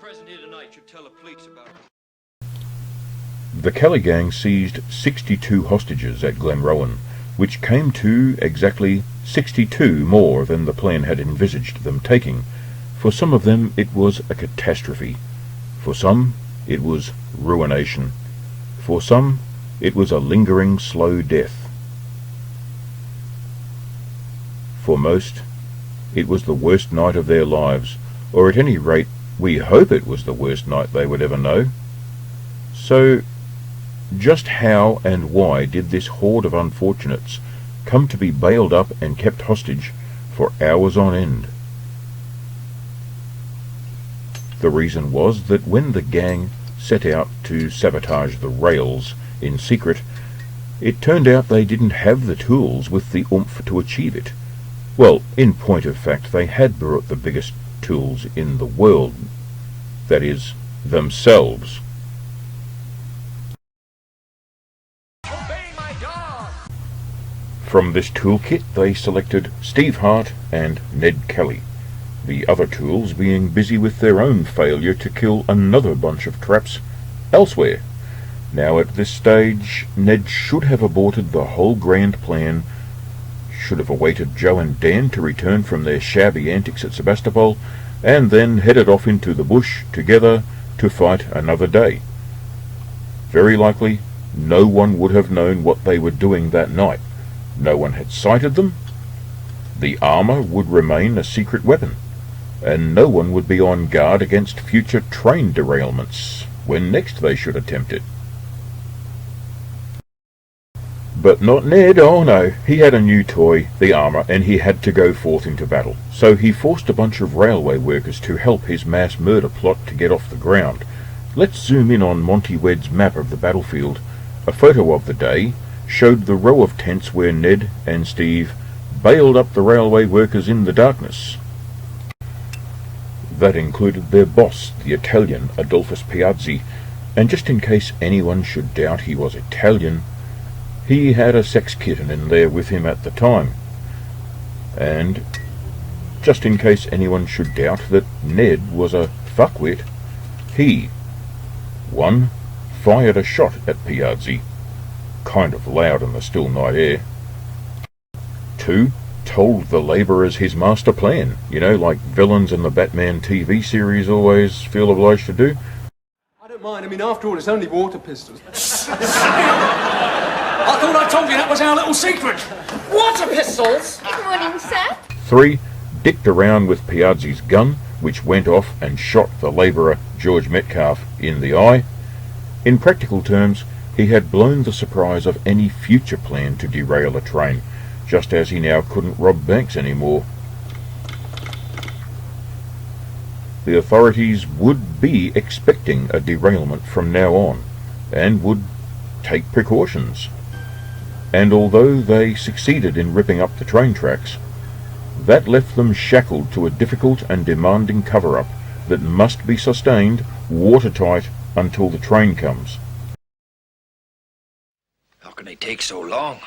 present here tonight should tell the police about it. The Kelly gang seized 62 hostages at Glenrowan, which came to exactly 62 more than the plan had envisaged them taking. For some of them it was a catastrophe. For some it was ruination. For some it was a lingering slow death. For most it was the worst night of their lives, or at any rate we hope it was the worst night they would ever know. So just how and why did this horde of unfortunates come to be bailed up and kept hostage for hours on end? The reason was that when the gang set out to sabotage the rails in secret, it turned out they didn't have the tools with the oomph to achieve it. Well, in point of fact, they had brought the biggest tools in the world, that is, themselves. From this toolkit they selected Steve Hart and Ned Kelly, the other tools being busy with their own failure to kill another bunch of traps elsewhere. Now at this stage, Ned should have aborted the whole grand plan, should have awaited Joe and Dan to return from their shabby antics at Sebastopol, and then headed off into the bush together to fight another day. Very likely, no one would have known what they were doing that night. No one had sighted them. The armour would remain a secret weapon, and no one would be on guard against future train derailments when next they should attempt it. But not Ned. Oh no, he had a new toy, the armour, and he had to go forth into battle. So he forced a bunch of railway workers to help his mass murder plot to get off the ground. Let's zoom in on Monty Wedd's map of the battlefield. A photo of the day showed the row of tents where Ned and Steve bailed up the railway workers in the darkness. That included their boss, the Italian Adolphus Piazzi, and just in case anyone should doubt he was Italian, he had a sex kitten in there with him at the time. And just in case anyone should doubt that Ned was a fuckwit, he, 1. Fired a shot at Piazzi, kind of loud in the still night air. 2. Told the labourers his master plan, like villains in the Batman TV series always feel obliged to do. I don't mind, after all, it's only water pistols. I thought I told you that was our little secret. Water pistols? Good morning, sir. 3. Dicked around with Piazzi's gun, which went off and shot the labourer George Metcalf in the eye. In practical terms, he had blown the surprise of any future plan to derail a train, just as he now couldn't rob banks anymore. The authorities would be expecting a derailment from now on, and would take precautions. And although they succeeded in ripping up the train tracks, that left them shackled to a difficult and demanding cover-up that must be sustained watertight until the train comes. How can they take so long?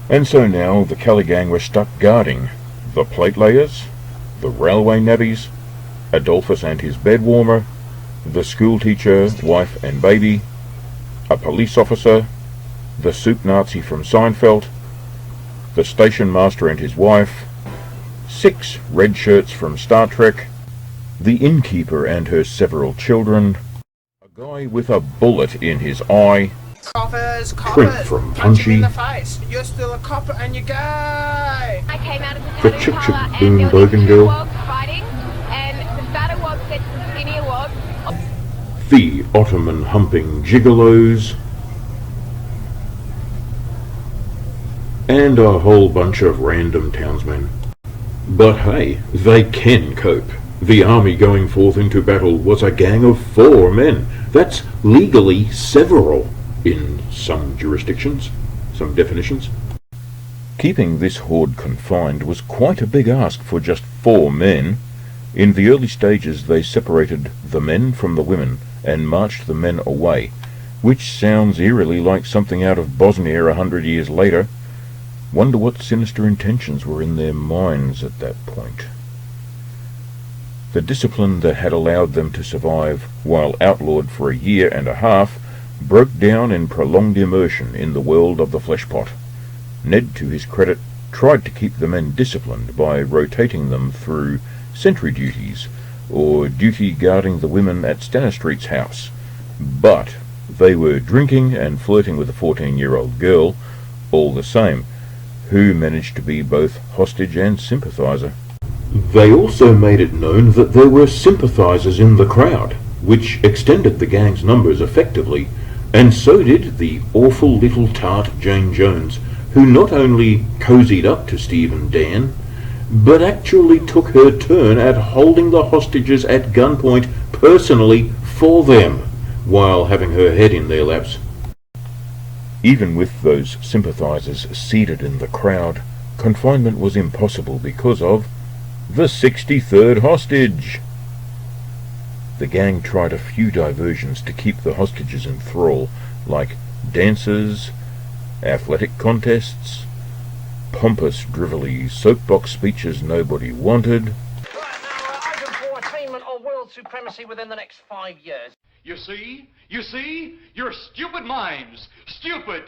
And so now the Kelly gang were stuck guarding the plate layers, the railway navvies, Adolphus and his bed warmer, the schoolteacher, wife and baby, a police officer, the soup Nazi from Seinfeld, the station master and his wife, 6 red shirts from Star Trek, the innkeeper and her several children, a guy with a bullet in his eye, Coppers, Trent from punch him in Punchy, the face. You're still a copper and you're gay. I came out of the the tattoo Chip Chip parlour Boom and there was Bogan two girl, wogs fighting, and the fatter wog said to the skinnier wog, the Ottoman humping gigolos, and a whole bunch of random townsmen. But hey, they can cope. The army going forth into battle was a gang of 4 men. That's legally several in some jurisdictions, some definitions. Keeping this horde confined was quite a big ask for just 4 men. In the early stages they separated the men from the women and marched the men away, which sounds eerily like something out of Bosnia 100 years later. Wonder what sinister intentions were in their minds at that point. The discipline that had allowed them to survive while outlawed for a year and a half broke down in prolonged immersion in the world of the fleshpot. Ned, to his credit, tried to keep the men disciplined by rotating them through sentry duties or duty guarding the women at Stanistreet's house, but they were drinking and flirting with a 14-year-old girl all the same, who managed to be both hostage and sympathizer. They also made it known that there were sympathizers in the crowd, which extended the gang's numbers effectively, and so did the awful little tart Jane Jones, who not only cozied up to Steve and Dan, but actually took her turn at holding the hostages at gunpoint personally for them, while having her head in their laps. Even with those sympathizers seated in the crowd, confinement was impossible because of the 63rd hostage. The gang tried a few diversions to keep the hostages in thrall, like dances, athletic contests, pompous, drivelly soapbox speeches nobody wanted. Right, now, item 4, attainment of world supremacy within the next 5 years. You see? You're stupid minds. Stupid!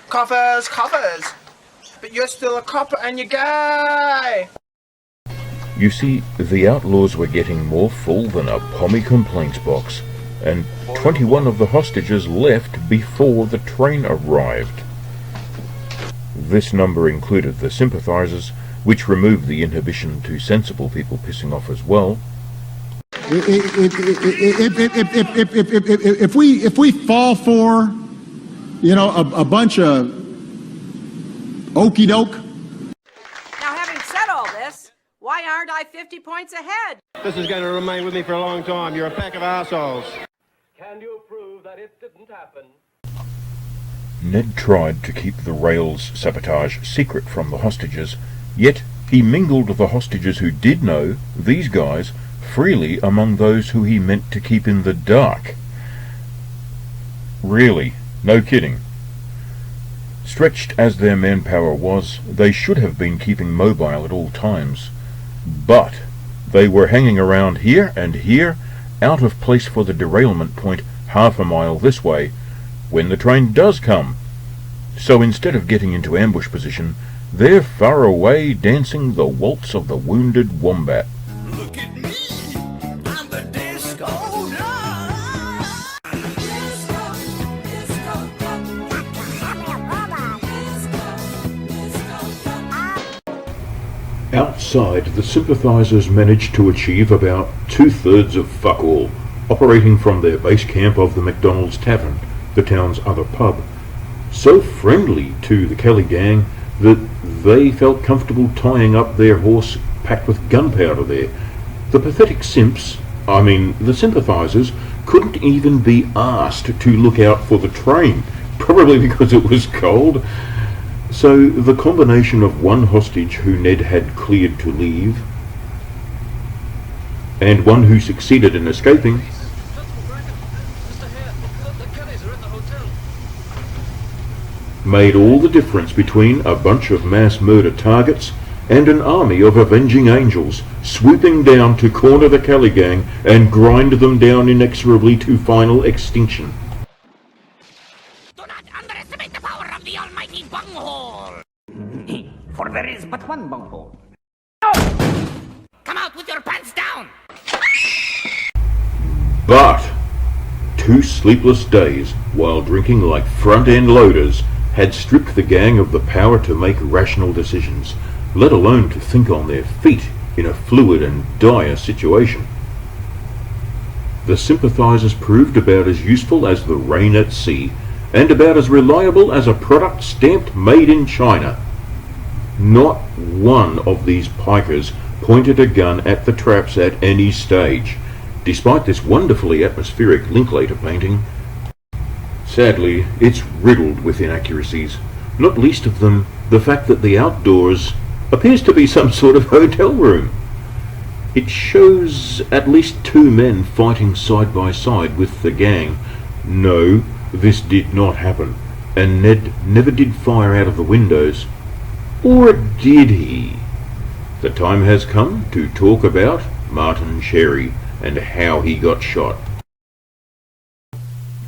Coppers, coppers. But you're still a copper and you're gay. You see, the outlaws were getting more full than a pommy complaints box, and 21 of the hostages left before the train arrived. This number included the sympathizers, which removed the inhibition to sensible people pissing off as well. If we fall for, a bunch of okey doke. Now, having said all this, why aren't I 50 points ahead? This is going to remain with me for a long time. You're a pack of assholes. Can you prove that it didn't happen? Ned tried to keep the rails sabotage secret from the hostages, yet he mingled the hostages who did know these guys freely among those who he meant to keep in the dark. Really, no kidding. Stretched as their manpower was, they should have been keeping mobile at all times. But they were hanging around here and here, out of place for the derailment point half a mile this way, when the train does come. So instead of getting into ambush position, they're far away dancing the waltz of the wounded wombat. Look at me! I'm the disco Outside, the sympathizers managed to achieve about 2/3 of fuck all, operating from their base camp of the McDonald's Tavern, the town's other pub, so friendly to the Kelly gang that they felt comfortable tying up their horse packed with gunpowder there. The pathetic simps, the sympathizers, couldn't even be asked to look out for the train, probably because it was cold. So the combination of one hostage who Ned had cleared to leave, and one who succeeded in escaping, made all the difference between a bunch of mass murder targets and an army of avenging angels swooping down to corner the Kelly gang and grind them down inexorably to final extinction. Do not underestimate the power of the almighty bunghole! For there is but one bunghole. Come out with your pants down! But 2 sleepless days while drinking like front-end loaders had stripped the gang of the power to make rational decisions, let alone to think on their feet in a fluid and dire situation. The sympathizers proved about as useful as the rain at sea, and about as reliable as a product stamped made in China. Not one of these pikers pointed a gun at the traps at any stage, despite this wonderfully atmospheric Linklater painting. Sadly, it's riddled with inaccuracies, not least of them the fact that the outdoors appears to be some sort of hotel room. It shows at least 2 men fighting side by side with the gang. No, this did not happen, and Ned never did fire out of the windows. Or did he? The time has come to talk about Martin Cherry and how he got shot.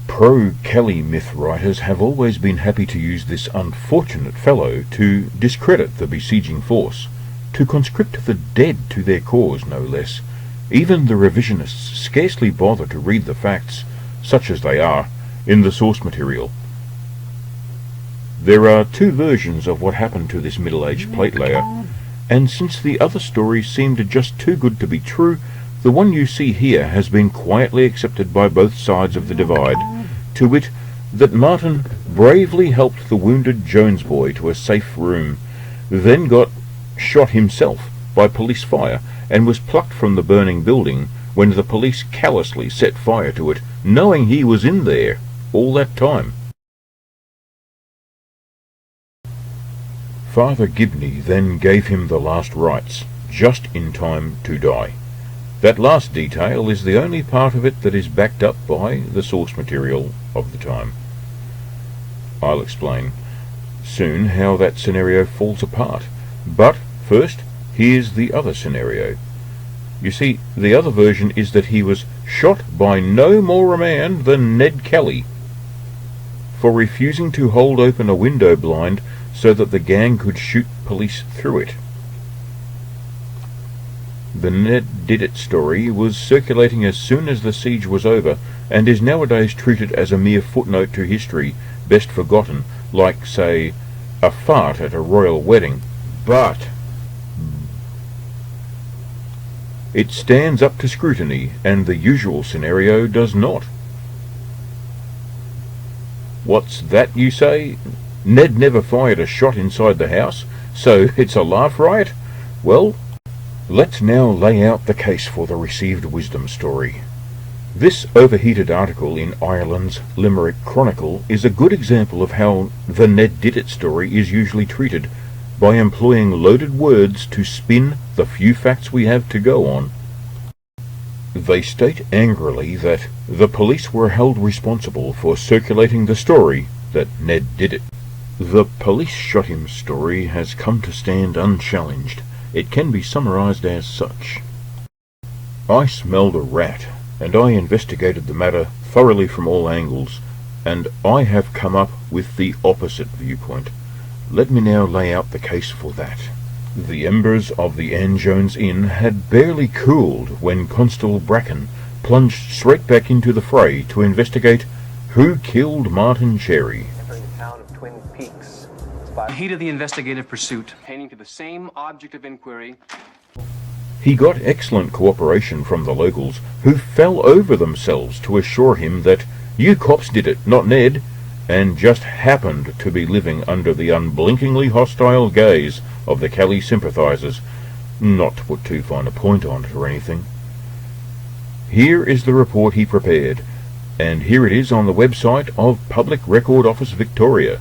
Pro-Kelly myth writers have always been happy to use this unfortunate fellow to discredit the besieging force, to conscript the dead to their cause, no less. Even the revisionists scarcely bother to read the facts, such as they are, in the source material. There are two versions of what happened to this middle-aged platelayer, and since the other stories seemed just too good to be true, the one you see here has been quietly accepted by both sides of the divide, to wit, that Martin bravely helped the wounded Jones boy to a safe room, then got shot himself by police fire, and was plucked from the burning building when the police callously set fire to it, knowing he was in there all that time. Father Gibney then gave him the last rites, just in time to die. That last detail is the only part of it that is backed up by the source material of the time. I'll explain soon how that scenario falls apart, but first, here's the other scenario. You see, the other version is that he was shot by no more a man than Ned Kelly for refusing to hold open a window blind so that the gang could shoot police through it. The Ned Did It story was circulating as soon as the siege was over, and is nowadays treated as a mere footnote to history, best forgotten, like, say, a fart at a royal wedding. But it stands up to scrutiny, and the usual scenario does not. What's that, you say? Ned never fired a shot inside the house, so it's a laugh riot? Well, let's now lay out the case for the received wisdom story. This overheated article in Ireland's Limerick Chronicle is a good example of how the Ned Did It story is usually treated, by employing loaded words to spin the few facts we have to go on. They state angrily that the police were held responsible for circulating the story that Ned did it. The police shot him story has come to stand unchallenged. It can be summarized as such. I smelled a rat, and I investigated the matter thoroughly from all angles, and I have come up with the opposite viewpoint. Let me now lay out the case for that. The embers of the Ann Jones Inn had barely cooled when Constable Bracken plunged straight back into the fray to investigate who killed Martin Cherry. Entering the town of Twin Peaks. The heat of the investigative pursuit, pertaining to the same object of inquiry. He got excellent cooperation from the locals, who fell over themselves to assure him that you cops did it, not Ned, and just happened to be living under the unblinkingly hostile gaze of the Kelly sympathizers, not to put too fine a point on it or anything. Here is the report he prepared, and here it is on the website of Public Record Office Victoria.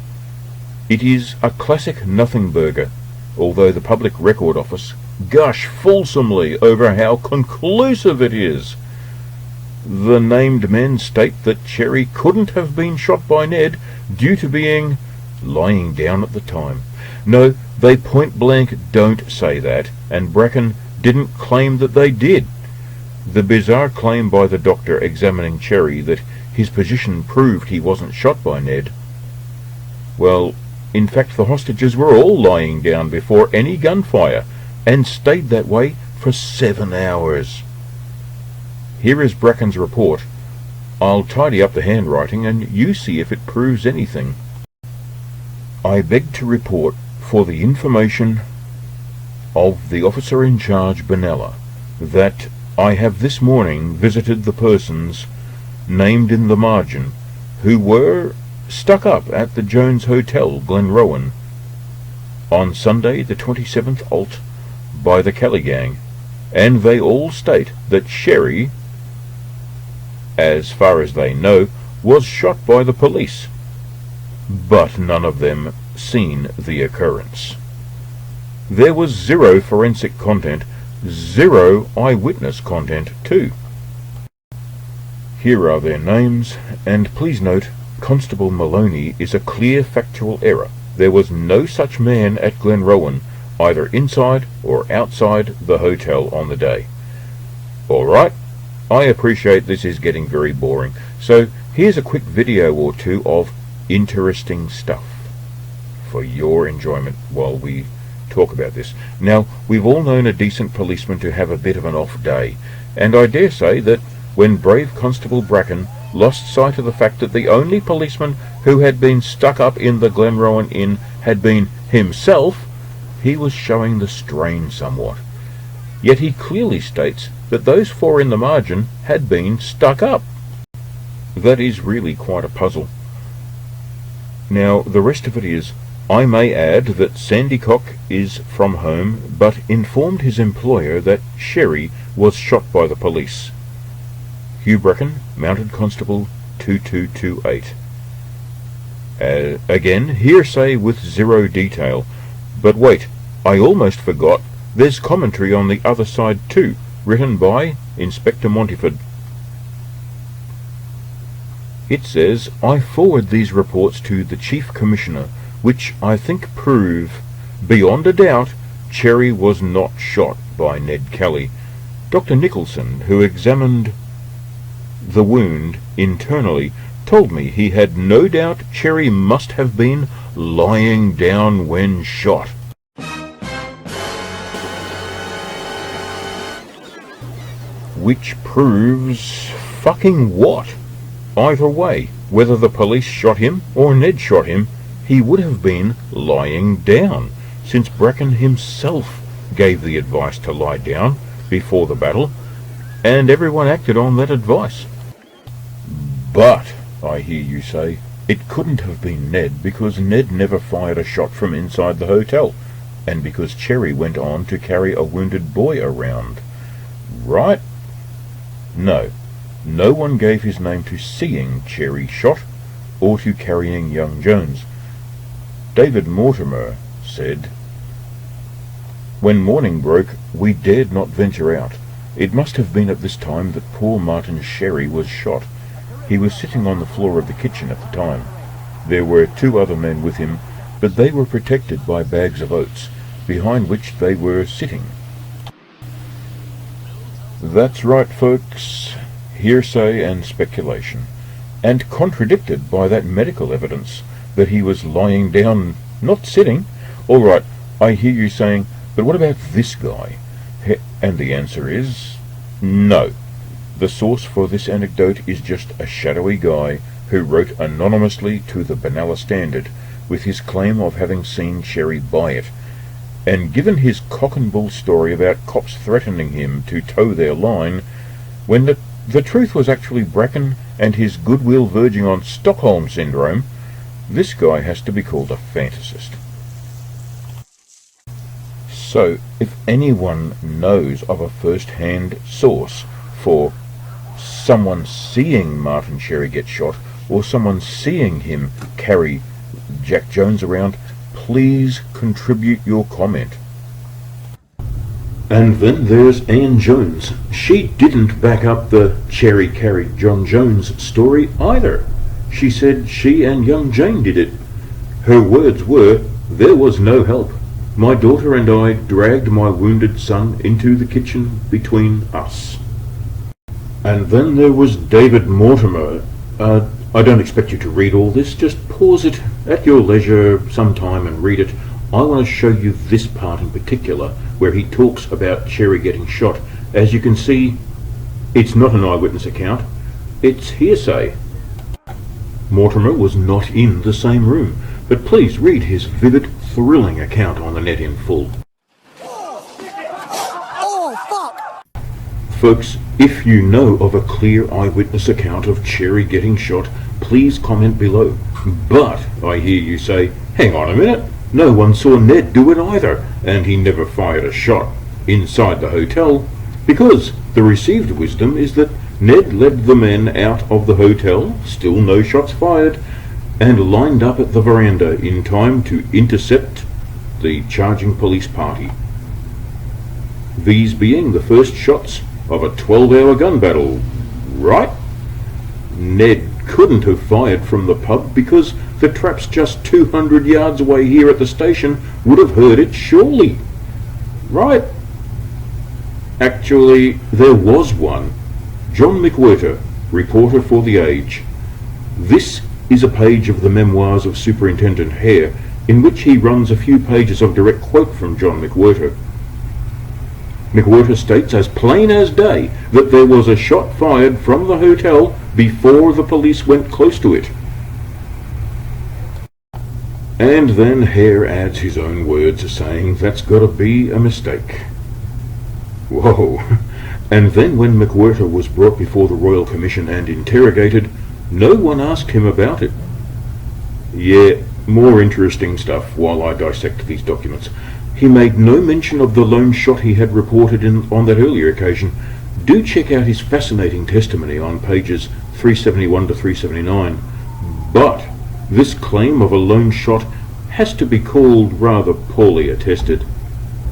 It is a classic nothing burger, although the Public Record Office gush fulsomely over how conclusive it is. The named men state that Cherry couldn't have been shot by Ned due to being lying down at the time. No, they point blank don't say that, and Bracken didn't claim that they did. The bizarre claim by the doctor examining Cherry that his position proved he wasn't shot by Ned. Well, in fact the hostages were all lying down before any gunfire, and stayed that way for 7 hours. Here is Bracken's report. I'll tidy up the handwriting and you see if it proves anything. I beg to report for the information of the officer in charge, Benella, that I have this morning visited the persons named in the margin who were stuck up at the Jones Hotel, Glenrowan, on Sunday the 27th ult by the Kelly gang, and they all state that Cherry, as far as they know, was shot by the police, but none of them seen the occurrence. There was 0 forensic content, 0 eyewitness content too. Here are their names, and please note, Constable Moloney is a clear factual error. There was no such man at Glenrowan, either inside or outside the hotel on the day. Alright, I appreciate this is getting very boring, so here's a quick video or two of interesting stuff for your enjoyment while we talk about this. Now, we've all known a decent policeman to have a bit of an off day, and I dare say that when brave Constable Bracken lost sight of the fact that the only policeman who had been stuck up in the Glenrowan Inn had been himself, he was showing the strain somewhat. Yet he clearly states that those 4 in the margin had been stuck up. That is really quite a puzzle. Now, the rest of it is, I may add that Sandycock is from home, but informed his employer that Sherry was shot by the police. Hugh Bracken, Mounted Constable 2228. Again, hearsay with zero detail. But wait, I almost forgot, there's commentary on the other side too, written by Inspector Montiford. It says, I forward these reports to the Chief Commissioner, which I think prove, beyond a doubt, Cherry was not shot by Ned Kelly. Dr. Nicholson, who examined the wound internally, told me he had no doubt Cherry must have been lying down when shot. Which proves fucking what? Either way, whether the police shot him or Ned shot him, he would have been lying down, since Bracken himself gave the advice to lie down before the battle, and everyone acted on that advice. But, I hear you say, it couldn't have been Ned because Ned never fired a shot from inside the hotel, and because Cherry went on to carry a wounded boy around. Right? No. No one gave his name to seeing Cherry shot, or to carrying young Jones. David Mortimer said, when morning broke, we dared not venture out. It must have been at this time that poor Martin Sherry was shot. He was sitting on the floor of the kitchen at the time. There were 2 other men with him, but they were protected by bags of oats, behind which they were sitting. That's right, folks. Hearsay and speculation, and contradicted by that medical evidence that he was lying down, not sitting. All right, I hear you saying, but what about this guy? And the answer is no. The source for this anecdote is just a shadowy guy who wrote anonymously to the Benalla Standard with his claim of having seen Cherry buy it. And given his cock and bull story about cops threatening him to toe their line, when the truth was actually Bracken and his goodwill verging on Stockholm Syndrome, this guy has to be called a fantasist. So, if anyone knows of a first-hand source for someone seeing Martin Sherry get shot, or someone seeing him carry Jack Jones around, please contribute your comment. And then there's Anne Jones. She didn't back up the Cherry carried John Jones story either. She said she and young Jane did it. Her words were, there was no help. My daughter and I dragged my wounded son into the kitchen between us. And then there was David Mortimer. I don't expect you to read all this, just pause it at your leisure sometime and read it. I want to show you this part in particular, where he talks about Cherry getting shot. As you can see, it's not an eyewitness account, it's hearsay. Mortimer was not in the same room, but please read his vivid, thrilling account on the net in full. Folks, if you know of a clear eyewitness account of Cherry getting shot, please comment below. But I hear you say, hang on a minute, no one saw Ned do it either, and he never fired a shot inside the hotel, because the received wisdom is that Ned led the men out of the hotel, still no shots fired, and lined up at the veranda in time to intercept the charging police party. These being the first shots of a 12-hour gun battle, right? Ned couldn't have fired from the pub because the traps just 200 yards away here at the station would have heard it surely, right? Actually, there was one. John McWhirter, reporter for The Age. This is a page of the memoirs of Superintendent Hare, in which he runs a few pages of direct quote from John McWhirter. McWhirter states as plain as day that there was a shot fired from the hotel before the police went close to it. And then Hare adds his own words, saying that's got to be a mistake. Whoa. And then when McWhirter was brought before the Royal Commission and interrogated, no one asked him about it. Yeah, more interesting stuff while I dissect these documents. He made no mention of the lone shot he had reported on that earlier occasion. Do check out his fascinating testimony on pages 371 to 379. But this claim of a lone shot has to be called rather poorly attested,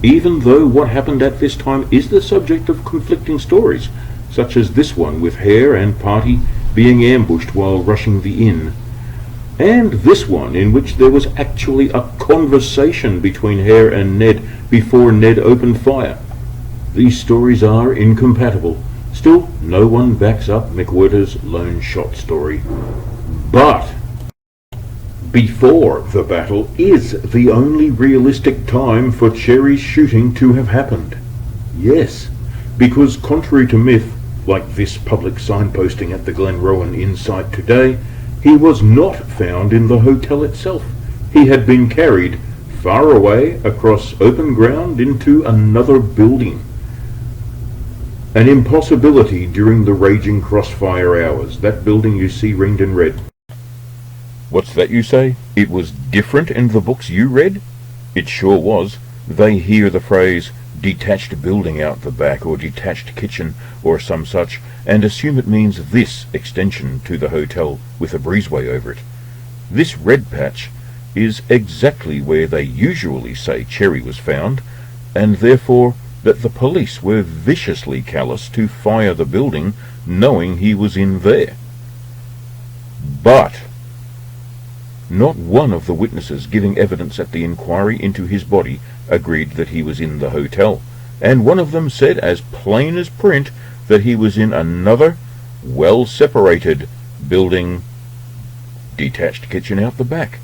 even though what happened at this time is the subject of conflicting stories, such as this one with Hare and party being ambushed while rushing the inn, and this one in which there was actually a conversation between Hare and Ned before Ned opened fire. These stories are incompatible. Still, no one backs up McWhirter's lone shot story. But before the battle is the only realistic time for Cherry's shooting to have happened. Yes, because contrary to myth, like this public signposting at the Glenrowan Inn site today, he was not found in the hotel itself. He had been carried far away across open ground into another building. An impossibility during the raging crossfire hours. That building you see ringed in red. What's that you say? It was different in the books you read? It sure was. They hear the phrase detached building out the back or detached kitchen or some such and assume it means this extension to the hotel with a breezeway over it. This red patch is exactly where they usually say Cherry was found, and therefore that the police were viciously callous to fire the building knowing he was in there. But not one of the witnesses giving evidence at the inquiry into his body agreed that he was in the hotel, and one of them said as plain as print that he was in another, well-separated building, detached kitchen out the back.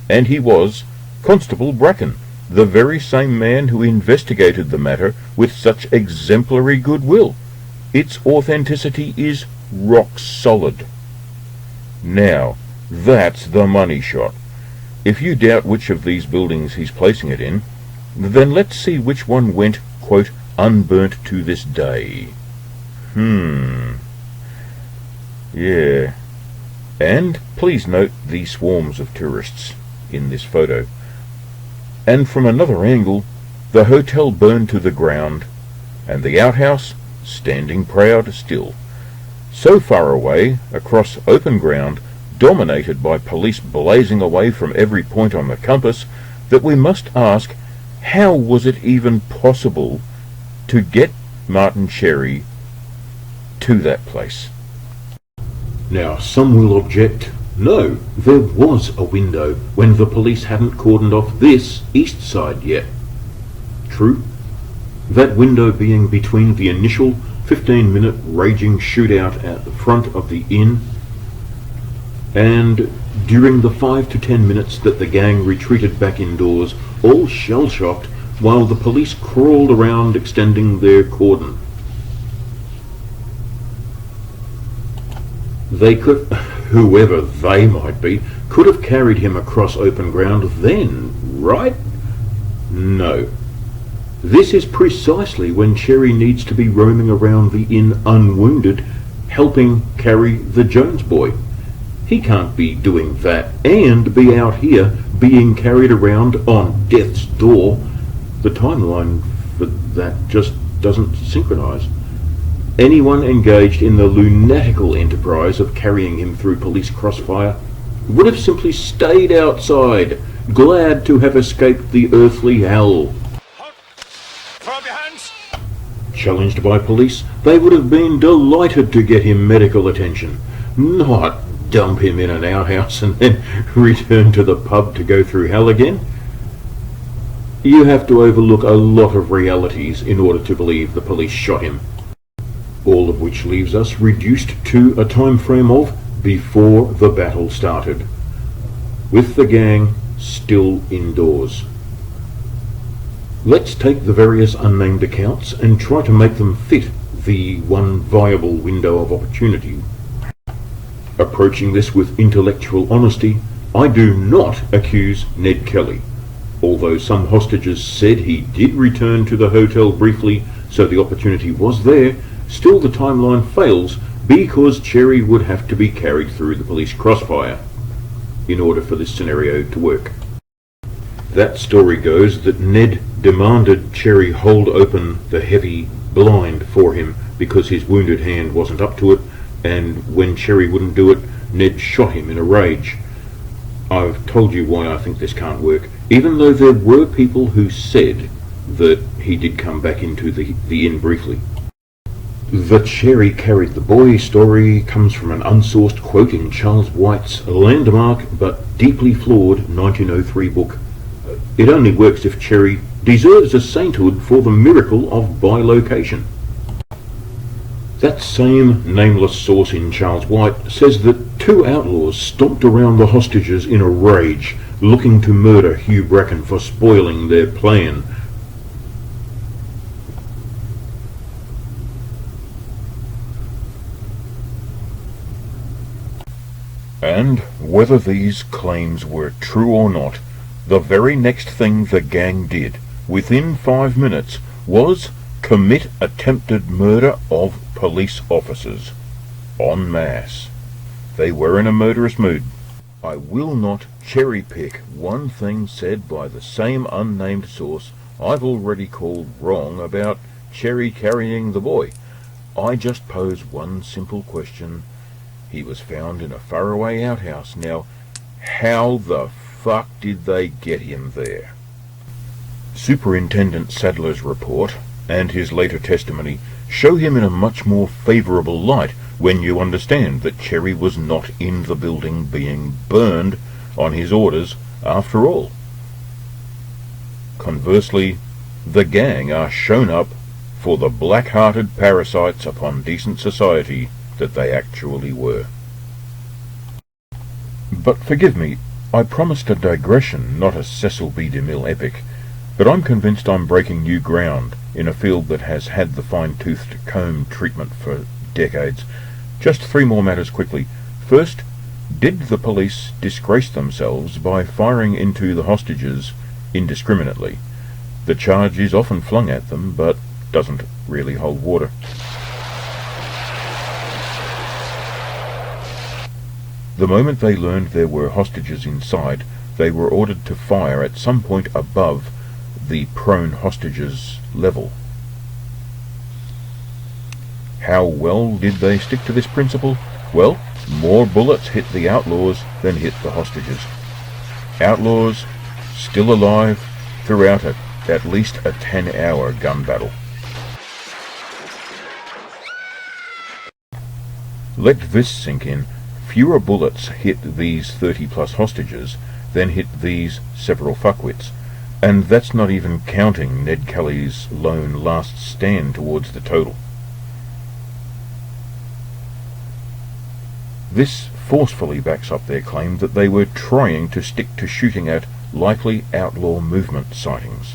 And he was Constable Bracken, the very same man who investigated the matter with such exemplary goodwill. Its authenticity is rock solid. Now, that's the money shot. If you doubt which of these buildings he's placing it in, then let's see which one went, quote, unburnt to this day. Yeah. And please note the swarms of tourists in this photo. And from another angle, the hotel burned to the ground, and the outhouse standing proud still. So far away, across open ground, dominated by police blazing away from every point on the compass, that we must ask, how was it even possible to get Martin Cherry to that place? Now, some will object, no, there was a window when the police hadn't cordoned off this east side yet. True, that window being between the initial 15-minute raging shootout at the front of the inn and during the 5 to 10 minutes that the gang retreated back indoors, all shell-shocked, while the police crawled around extending their cordon. They could, whoever they might be, could have carried him across open ground then, right? No. This is precisely when Cherry needs to be roaming around the inn unwounded, helping carry the Jones boy. He can't be doing that and be out here being carried around on death's door. The timeline for that just doesn't synchronize. Anyone engaged in the lunatical enterprise of carrying him through police crossfire would have simply stayed outside, glad to have escaped the earthly hell. Throw up your hands. Challenged by police, they would have been delighted to get him medical attention, not dump him in an outhouse and then return to the pub to go through hell again. You have to overlook a lot of realities in order to believe the police shot him. All of which leaves us reduced to a time frame of before the battle started, with the gang still indoors. Let's take the various unnamed accounts and try to make them fit the one viable window of opportunity. Approaching this with intellectual honesty, I do not accuse Ned Kelly, although some hostages said he did return to the hotel briefly, so the opportunity was there. Still, the timeline fails because Cherry would have to be carried through the police crossfire in order for this scenario to work. That story goes that Ned demanded Cherry hold open the heavy blind for him because his wounded hand wasn't up to it, and when Cherry wouldn't do it, Ned shot him in a rage. I've told you why I think this can't work, even though there were people who said that he did come back into the inn briefly. The Cherry carried the boy story comes from an unsourced quote in Charles White's landmark but deeply flawed 1903 book. It only works if Cherry deserves a sainthood for the miracle of bilocation. That same nameless source in Charles White says that two outlaws stomped around the hostages in a rage, looking to murder Hugh Bracken for spoiling their plan. And whether these claims were true or not, the very next thing the gang did, within 5 minutes, was commit attempted murder of police officers. En masse. They were in a murderous mood. I will not cherry-pick one thing said by the same unnamed source I've already called wrong about Cherry carrying the boy. I just pose one simple question. He was found in a faraway outhouse. Now, how the fuck did they get him there? Superintendent Sadler's report and his later testimony show him in a much more favourable light when you understand that Cherry was not in the building being burned on his orders after all. Conversely, the gang are shown up for the black-hearted parasites upon decent society that they actually were. But forgive me, I promised a digression, not a Cecil B. DeMille epic, but I'm convinced I'm breaking new ground in a field that has had the fine-toothed comb treatment for decades. Just 3 more matters quickly. First, did the police disgrace themselves by firing into the hostages indiscriminately? The charge is often flung at them, but doesn't really hold water. The moment they learned there were hostages inside, they were ordered to fire at some point above the prone hostages' level. How well did they stick to this principle? Well, more bullets hit the outlaws than hit the hostages. Outlaws still alive throughout at least a 10-hour gun battle. Let this sink in. Fewer bullets hit these 30-plus hostages than hit these several fuckwits, and that's not even counting Ned Kelly's lone last stand towards the total. This forcefully backs up their claim that they were trying to stick to shooting at likely outlaw movement sightings.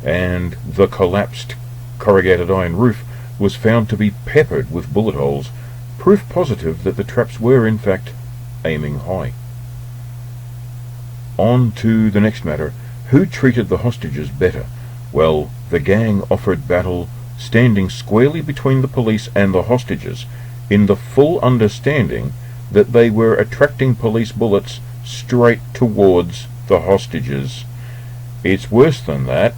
And the collapsed corrugated iron roof was found to be peppered with bullet holes, proof positive that the traps were in fact aiming high. On to the next matter. Who treated the hostages better? Well, the gang offered battle standing squarely between the police and the hostages, in the full understanding that they were attracting police bullets straight towards the hostages. It's worse than that,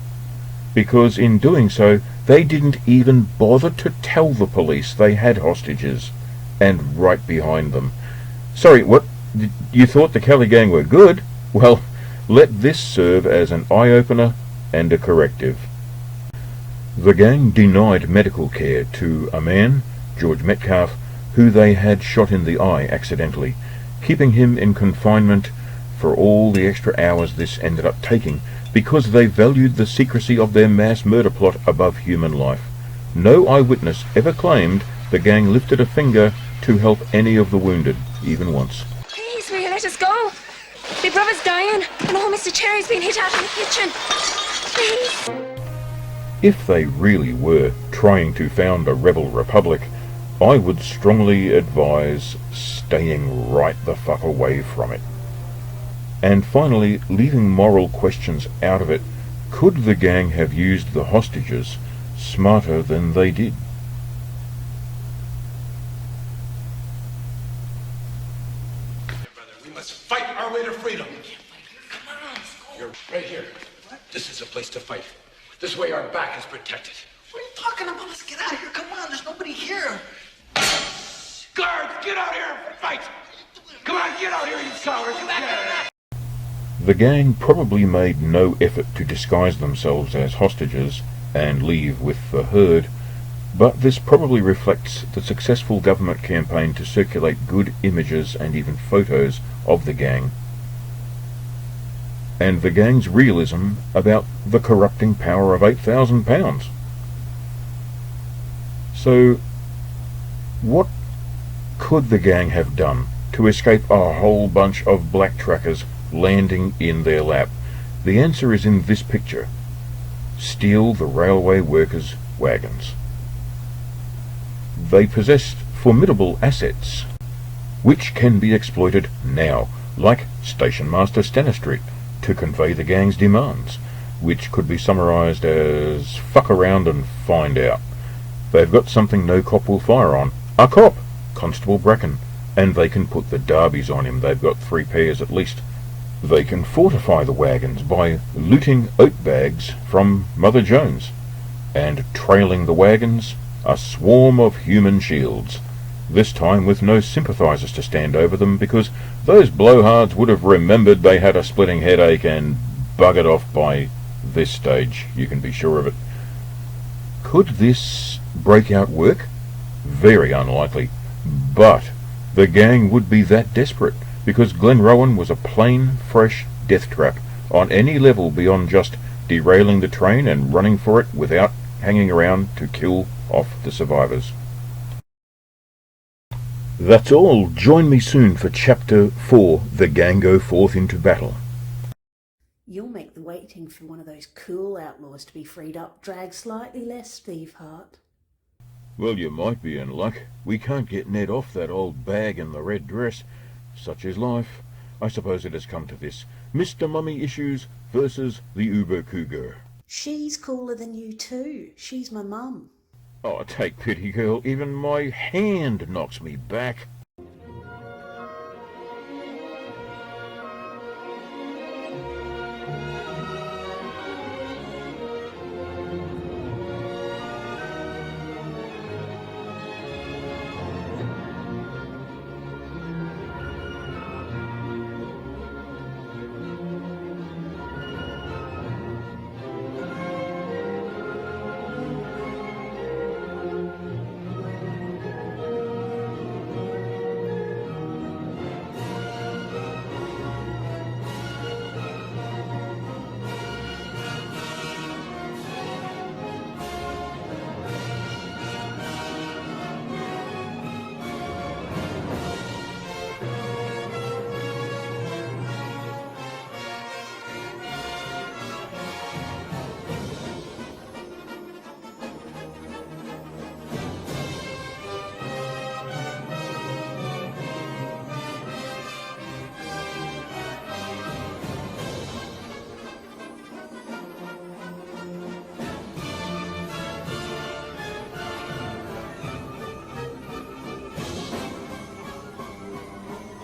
because in doing so, they didn't even bother to tell the police they had hostages, and right behind them. Sorry, what? You thought the Kelly gang were good? Well, let this serve as an eye-opener and a corrective. The gang denied medical care to a man, George Metcalf, who they had shot in the eye accidentally, keeping him in confinement for all the extra hours this ended up taking, because they valued the secrecy of their mass murder plot above human life. No eyewitness ever claimed the gang lifted a finger to help any of the wounded, even once. Please, will you let us go? My brother's dying, and old Mr. Cherry's been hit out in the kitchen. Please. If they really were trying to found a rebel republic, I would strongly advise staying right the fuck away from it. And finally, leaving moral questions out of it, could the gang have used the hostages smarter than they did? We must fight our way to freedom. Come on, you're right here. This is a place to fight. This way our back is protected. What are you talking about? Let's get out of here. Come on, there's nobody here. Guards, get out here and fight! Come on, get out here, you cowards! The gang probably made no effort to disguise themselves as hostages and leave with the herd, but this probably reflects the successful government campaign to circulate good images and even photos of the gang, and the gang's realism about the corrupting power of £8,000. So, what could the gang have done to escape a whole bunch of black truckers landing in their lap? The answer is in this picture. Steal the railway workers' wagons. They possessed formidable assets, which can be exploited now, like Station Master Stanistreet, to convey the gang's demands, which could be summarised as fuck around and find out. They've got something no cop will fire on. A cop! Constable Bracken. And they can put the derbies on him. They've got 3 pairs at least. They can fortify the wagons by looting oat bags from Mother Jones, and trailing the wagons, a swarm of human shields, this time with no sympathisers to stand over them, because those blowhards would have remembered they had a splitting headache and buggered off by this stage, you can be sure of it. Could this breakout work? Very unlikely, but the gang would be that desperate, because Glenrowan was a plain, fresh death trap on any level beyond just derailing the train and running for it without hanging around to kill off the survivors. That's all. Join me soon for Chapter 4, The Gang Go Forth into Battle. You'll make the waiting for one of those cool outlaws to be freed up drag slightly less, Steve Hart. Well, you might be in luck. We can't get Ned off that old bag in the red dress. Such is life. I suppose it has come to this. Mr. Mummy Issues versus the Uber Cougar. She's cooler than you too. She's my mum. Oh, take pity, girl. Even my hand knocks me back.